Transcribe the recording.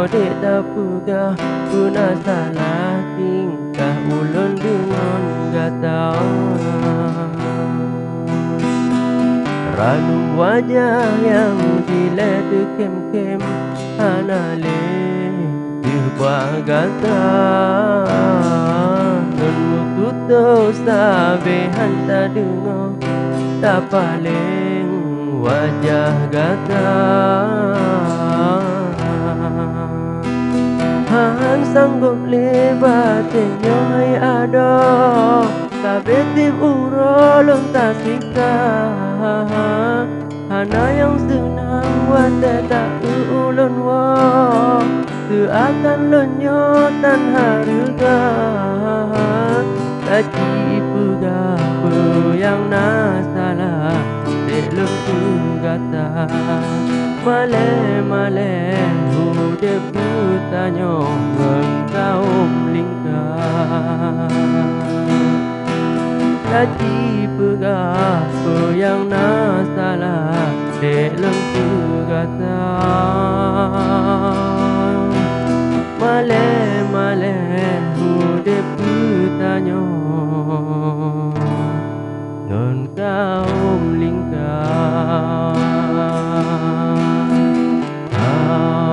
dek tak pegah guna salah tingkah ulun dengan gatau. Ralu wajah yang dilihat kem-kem anale dibuat gata. Nun mututo sabe hanta dengar tak paling wajah gata. Han sanggup lebatnya hai ada kabetip urolong tak siksa. Hana yang senang wate tak ulun wa seakan lonyotan harga. Lagi pegah yang nasalah dek lung gata. Male-male udep bertanya engkau lingkar. Lagi pegah yang nasalah dek lung gata. Male-male udep bertanya engkau lingkar. Ah